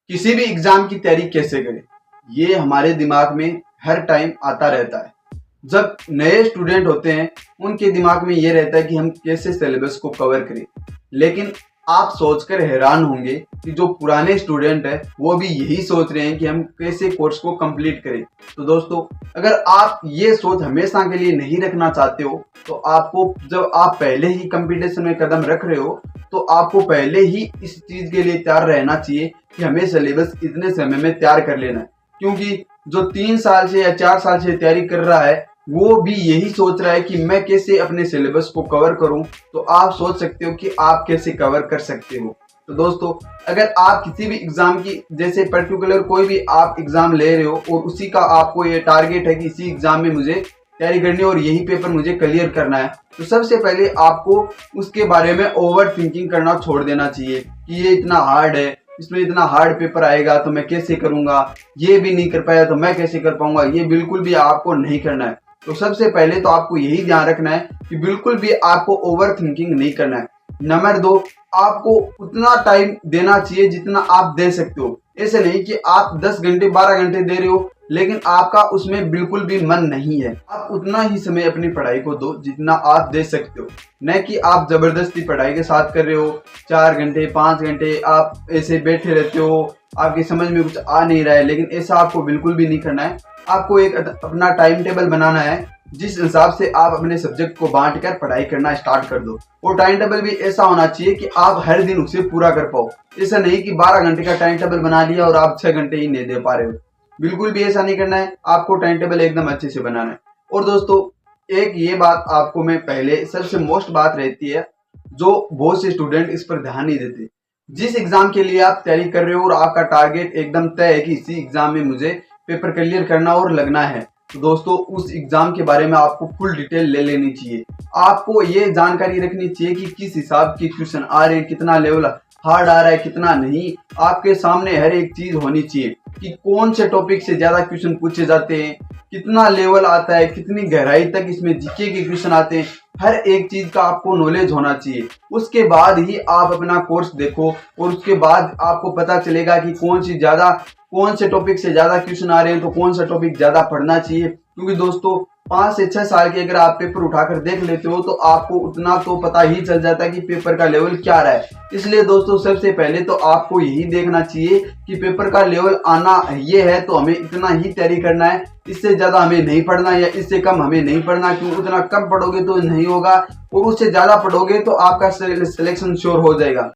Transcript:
किसी भी एग्जाम की तैयारी कैसे करें, ये हमारे दिमाग में हर टाइम आता रहता है। जब नए स्टूडेंट होते हैं उनके दिमाग में ये रहता है कि हम कैसे सिलेबस को कवर करें। लेकिन आप सोचकर हैरान होंगे कि जो पुराने स्टूडेंट है वो भी यही सोच रहे हैं कि हम कैसे कोर्स को कंप्लीट करें। तो दोस्तों, अगर आप ये सोच हमेशा के लिए नहीं रखना चाहते हो तो आपको, जब आप पहले ही कंपटीशन में कदम रख रहे हो तो आपको पहले ही इस चीज के लिए तैयार रहना चाहिए कि हमें सिलेबस इतने समय में तैयार कर लेना है। क्योंकि जो 3 साल से या 4 साल से तैयारी कर रहा है वो भी यही सोच रहा है कि मैं कैसे अपने सिलेबस को कवर करूं। तो आप सोच सकते हो कि आप कैसे कवर कर सकते हो। तो दोस्तों, अगर आप किसी भी एग्जाम की, जैसे पर्टिकुलर कोई भी आप एग्जाम ले रहे हो और उसी का आपको ये टारगेट है कि इसी एग्जाम में मुझे तैयारी करनी है और यही पेपर मुझे क्लियर करना है, तो सबसे पहले आपको उसके बारे में ओवर थिंकिंग करना छोड़ देना चाहिए कि ये इतना हार्ड है, इसमें इतना हार्ड पेपर आएगा तो मैं कैसे करूंगा, ये भी नहीं कर पाया तो मैं कैसे कर पाऊंगा। ये बिल्कुल भी आपको नहीं करना है। तो सबसे पहले तो आपको यही ध्यान रखना है कि बिल्कुल भी आपको ओवर थिंकिंग नहीं करना है। नंबर 2, आपको उतना टाइम देना चाहिए जितना आप दे सकते हो। ऐसे नहीं कि आप 10 घंटे 12 घंटे दे रहे हो लेकिन आपका उसमें बिल्कुल भी मन नहीं है। आप उतना ही समय अपनी पढ़ाई को दो जितना आप दे सकते हो, न कि आप जबरदस्ती पढ़ाई के साथ कर रहे हो। 4 घंटे 5 घंटे आप ऐसे बैठे रहते हो, आपकी समझ में कुछ आ नहीं रहा है, लेकिन ऐसा आपको बिल्कुल भी नहीं करना है। आपको एक अपना टाइम टेबल बनाना है जिस हिसाब से आप अपने सब्जेक्ट को बांट कर पढ़ाई करना स्टार्ट कर दो। और टाइम टेबल भी ऐसा होना चाहिए कि आप हर दिन उसे पूरा कर पाओ। ऐसा नहीं कि 12 घंटे का टाइम टेबल बना लिया और आप 6 घंटे ही नहीं दे पा रहे हो। बिल्कुल भी ऐसा नहीं करना है। आपको टाइम टेबल एकदम अच्छे से बनाना है। और दोस्तों, एक ये बात आपको मैं पहले, सबसे मोस्ट बात रहती है जो बहुत से स्टूडेंट इस पर ध्यान नहीं देते। जिस एग्जाम के लिए आप तैयारी कर रहे हो और आपका टारगेट एकदम तय है कि इसी एग्जाम में मुझे पेपर क्लियर करना और लगना है, तो दोस्तों उस एग्जाम के बारे में आपको फुल डिटेल ले लेनी चाहिए। आपको ये जानकारी रखनी चाहिए कि किस हिसाब के क्वेश्चन आ रहे हैं, कितना लेवल हार्ड आ रहा है, कितना नहीं। आपके सामने हर एक चीज होनी चाहिए कि कौन से टॉपिक से ज्यादा क्वेश्चन पूछे जाते हैं, कितना लेवल आता है, कितनी गहराई तक इसमें जीके के क्वेश्चन आते हैं। हर एक चीज का आपको नॉलेज होना चाहिए। उसके बाद ही आप अपना कोर्स देखो और उसके बाद आपको पता चलेगा कि कौन से टॉपिक से ज्यादा क्वेश्चन आ रहे हैं, तो कौन सा टॉपिक ज्यादा पढ़ना चाहिए। क्योंकि दोस्तों 5 से 6 साल के अगर आप पेपर उठाकर देख लेते हो तो आपको उतना तो पता ही चल जाता है कि पेपर का लेवल क्या रहा है। इसलिए दोस्तों, सबसे पहले तो आपको यही देखना चाहिए कि पेपर का लेवल आना ये है तो हमें इतना ही तैयारी करना है, इससे ज्यादा हमें नहीं पढ़ना या इससे कम हमें नहीं पढ़ना। क्योंकि उतना कम पढ़ोगे तो नहीं होगा और उससे ज्यादा पढ़ोगे तो आपका सिलेक्शन श्योर हो जाएगा।